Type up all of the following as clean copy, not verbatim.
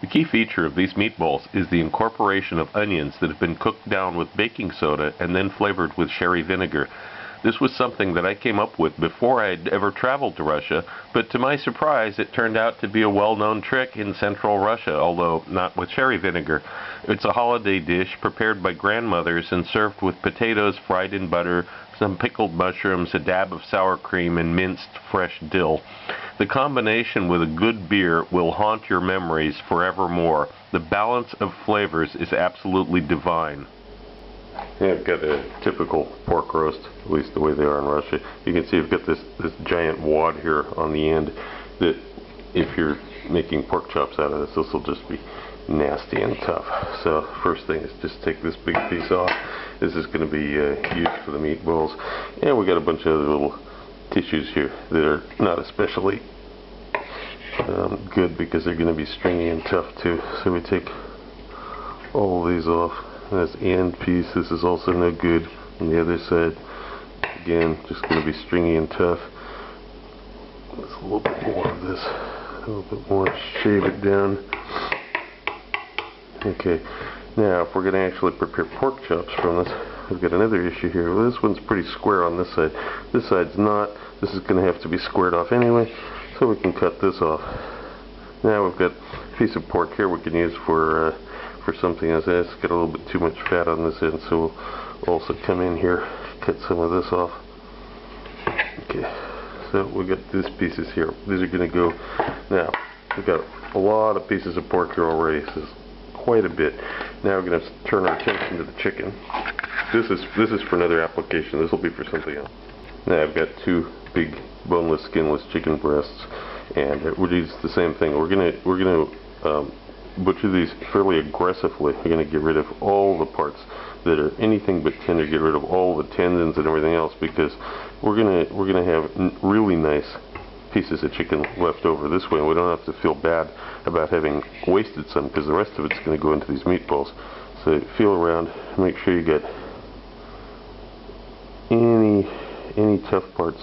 The key feature of these meatballs is the incorporation of onions that have been cooked down with baking soda and then flavored with sherry vinegar. This was something that I came up with before I had ever traveled to Russia, but to my surprise it turned out to be a well-known trick in central Russia, although not with sherry vinegar. It's a holiday dish prepared by grandmothers and served with potatoes fried in butter, some pickled mushrooms, a dab of sour cream, and minced fresh dill. The combination with a good beer will haunt your memories forevermore. The balance of flavors is absolutely divine. Yeah, I've got a typical pork roast, at least the way they are in Russia. You can see I've got this giant wad here on the end that if you're making pork chops out of this will just be nasty and tough. So first thing is just take this big piece off. This is going to be used for the meatballs. And we got a bunch of other little tissues here that are not especially good because they're going to be stringy and tough too. So we take all of these off. This end piece, this is also no good. On the other side, again, just going to be stringy and tough. There's a little bit more of this, a little bit more, shave it down. Okay, now if we're going to actually prepare pork chops from this, we've got another issue here. Well, this one's pretty square on this side. This side's not. This is going to have to be squared off anyway, so we can cut this off. Now we've got a piece of pork here we can use for something else. It's got a little bit too much fat on this end, so we'll also come in here, cut some of this off. Okay, so we got these pieces here. These are going to go. Now we've got a lot of pieces of pork here already. This is quite a bit. Now we're going to turn our attention to the chicken. This is for another application. This will be for something else. Now I've got two big boneless, skinless chicken breasts, and we're doing the same thing. We're gonna butcher these fairly aggressively. We're going to get rid of all the parts that are anything but tender. Get rid of all the tendons and everything else, because we're gonna have really nice pieces of chicken left over this way, and we don't have to feel bad about having wasted some, because the rest of it's going to go into these meatballs. So feel around, make sure you get any tough parts.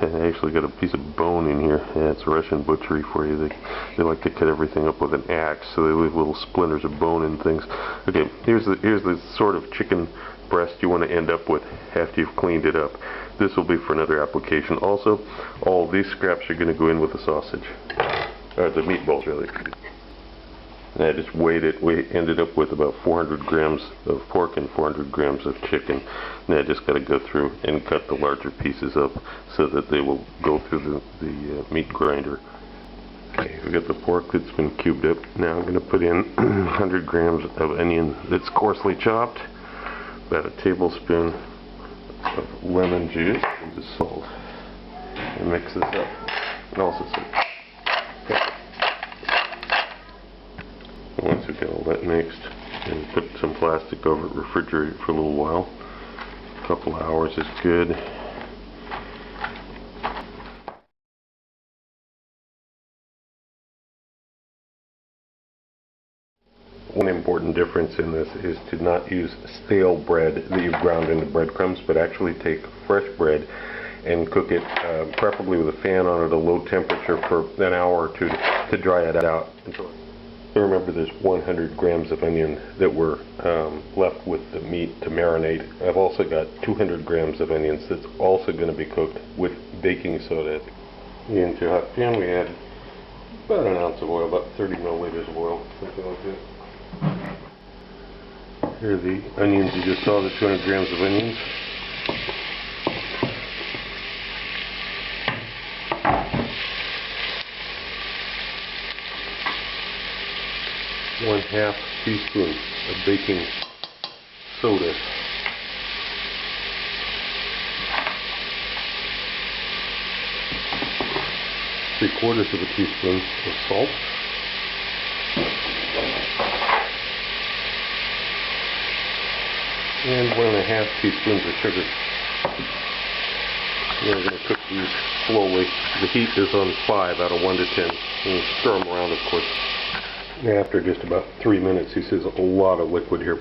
And I actually got a piece of bone in here. Yeah, it's Russian butchery for you. They like to cut everything up with an axe, so they leave little splinters of bone and things. Okay, here's the sort of chicken breast you want to end up with after you've cleaned it up. This will be for another application. Also, all these scraps are going to go in with the sausage, or the meatballs rather. And I just weighed it. We ended up with about 400 grams of pork and 400 grams of chicken. And I just got to go through and cut the larger pieces up so that they will go through the meat grinder. Okay, we got the pork that's been cubed up. Now I'm going to put in 100 grams of onion that's coarsely chopped, about a tablespoon of lemon juice, and just salt, and mix this up. And also some pepper. Once we get all that mixed, and put some plastic over it, refrigerate it for a little while. A couple of hours is good. One important difference in this is to not use stale bread that you've ground into breadcrumbs, but actually take fresh bread and cook it, preferably with a fan on at a low temperature for an hour or two to dry it out. Remember, there's 100 grams of onion that were left with the meat to marinate. I've also got 200 grams of onions that's also going to be cooked with baking soda. Into a hot pan, we add about an ounce of oil, about 30 milliliters of oil, something like that. Here are the onions. You just saw the 200 grams of onions. One-half teaspoon of baking soda. Three-quarters of a teaspoon of salt. And 1.5 teaspoons of sugar. And we're going to cook these slowly. The heat is on 5 out of 1 to 10. And stir them around, of course. After just about 3 minutes, he sees a lot of liquid here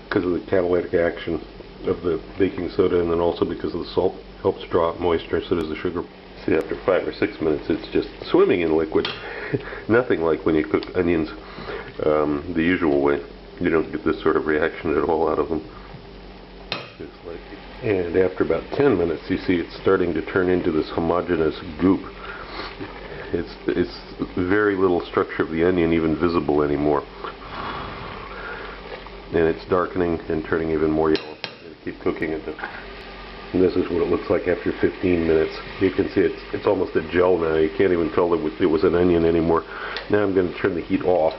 because of the catalytic action of the baking soda, and then also because of the salt helps draw out moisture, so does the sugar. See, after 5 or 6 minutes, it's just swimming in liquid. Nothing like when you cook onions the usual way. You don't get this sort of reaction at all out of them. And after about 10 minutes, you see it's starting to turn into this homogeneous goop. It's very little structure of the onion even visible anymore. And it's darkening and turning even more yellow. And keep cooking it. And this is what it looks like after 15 minutes. You can see it's almost a gel now. You can't even tell it was an onion anymore. Now I'm going to turn the heat off.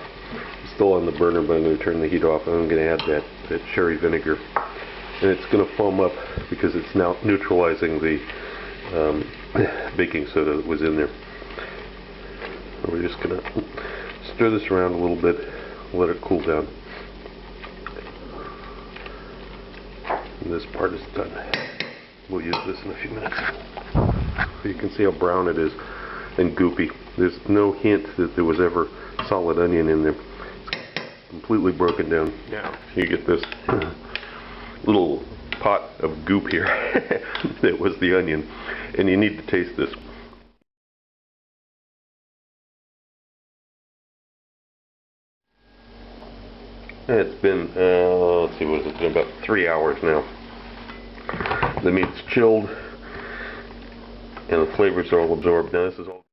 It's still on the burner, but I'm going to turn the heat off, and I'm going to add that cherry vinegar. And it's going to foam up because it's now neutralizing the baking soda that was in there. And we're just going to stir this around a little bit, let it cool down. And this part is done. We'll use this in a few minutes. So you can see how brown it is and goopy. There's no hint that there was ever solid onion in there. It's completely broken down. Now you get this little pot of goop here that was the onion, and you need to taste this. It's been, let's see, what is it? It's been about 3 hours now. The meat's chilled, and the flavors are all absorbed. Now this is all.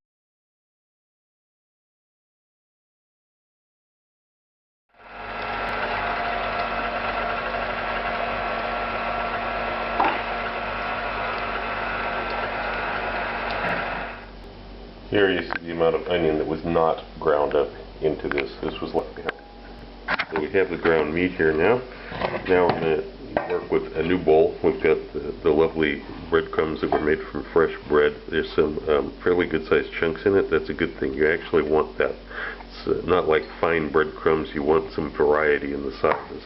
Here you see the amount of onion that was not ground up into this. This was left behind. So we have the ground meat here now. Now we're going to work with a new bowl. We've got the lovely breadcrumbs that were made from fresh bread. There's some fairly good sized chunks in it. That's a good thing. You actually want that. It's not like fine breadcrumbs. You want some variety in the sizes.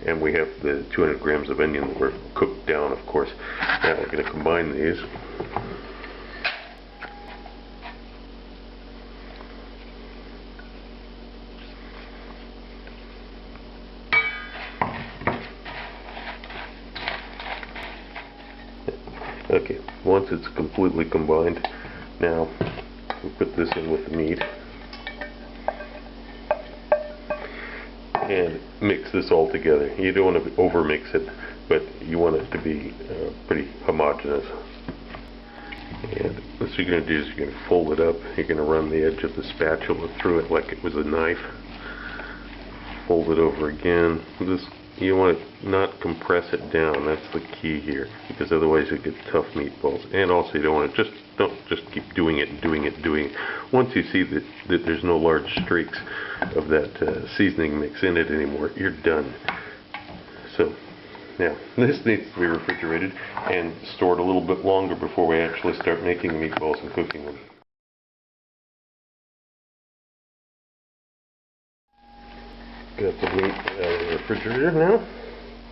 And we have the 200 grams of onion that were cooked down, of course. Now we're going to combine these. Okay, once it's completely combined, now we put this in with the meat and mix this all together. You don't want to over mix it, but you want it to be pretty homogeneous. And what you're going to do is you're going to fold it up. You're going to run the edge of the spatula through it like it was a knife. Fold it over again. You want to not compress it down. That's the key here, because otherwise you get tough meatballs. And also you don't want to don't just keep doing it. Once you see that there's no large streaks of that seasoning mix in it anymore, you're done. So now this needs to be refrigerated and stored a little bit longer before we actually start making meatballs and cooking them. Got the meat out of the refrigerator now.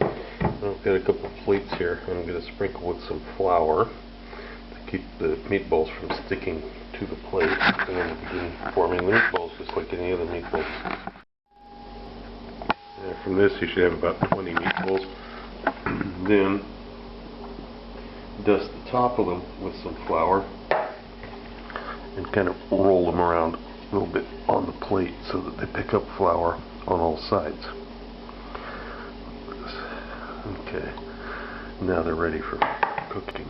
I've got a couple of plates here. I'm going to sprinkle with some flour to keep the meatballs from sticking to the plate. And then begin forming the meatballs just like any other meatballs. And from this you should have about 20 meatballs. Then dust the top of them with some flour and kind of roll them around a little bit on the plate so that they pick up flour on all sides. Okay, now they're ready for cooking.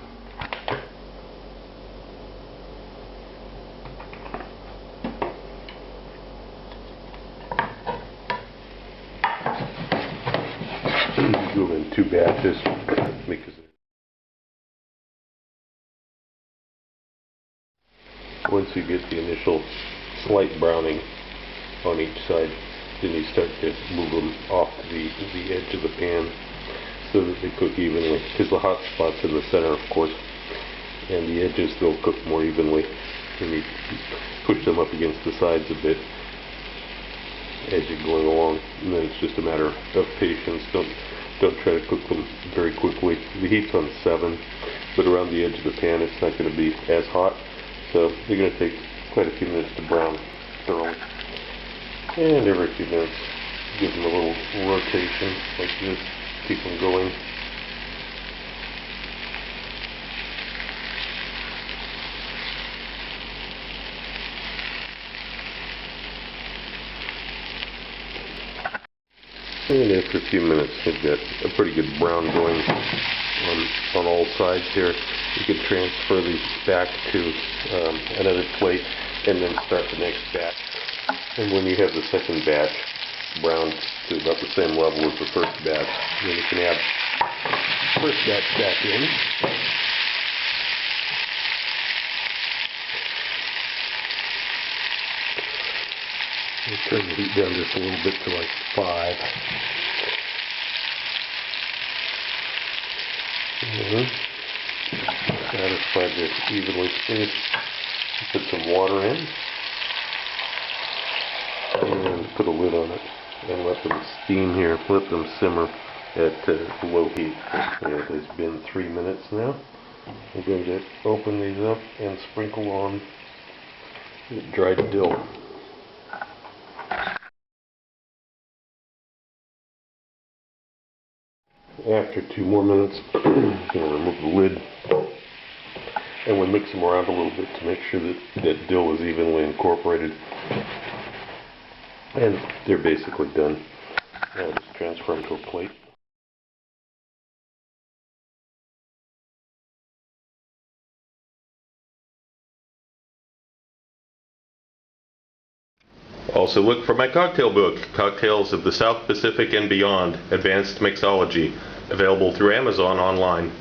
Do them in 2 batches because once you get the initial slight browning on each side, then you start to move them off the edge of the pan so that they cook evenly, because the hot spot's in the center, of course, and the edges they'll cook more evenly. And you push them up against the sides a bit as you're going along, and then it's just a matter of patience. Don't try to cook them very quickly. The heat's on 7, but around the edge of the pan it's not going to be as hot, so they're going to take quite a few minutes to brown thoroughly. And every few minutes, give them a little rotation like this, keep them going. And after a few minutes, we've got a pretty good brown going on all sides here. You can transfer these back to another plate and then start the next batch. And when you have the second batch browned to about the same level as the first batch, then you can add the first batch back in. I'll turn the heat down just a little bit to like 5. Satisfy this evenly spaced. Put some water in and put a lid on it and let them steam here. Let them simmer at low heat. It has been 3 minutes now. I'm going to open these up and sprinkle on dried dill. After 2 more minutes, I'm going to remove the lid, and we'll mix them around a little bit to make sure that dill is evenly incorporated. And they're basically done. I'll just transfer them to a plate. Also look for my cocktail book, Cocktails of the South Pacific and Beyond, Advanced Mixology, available through Amazon online.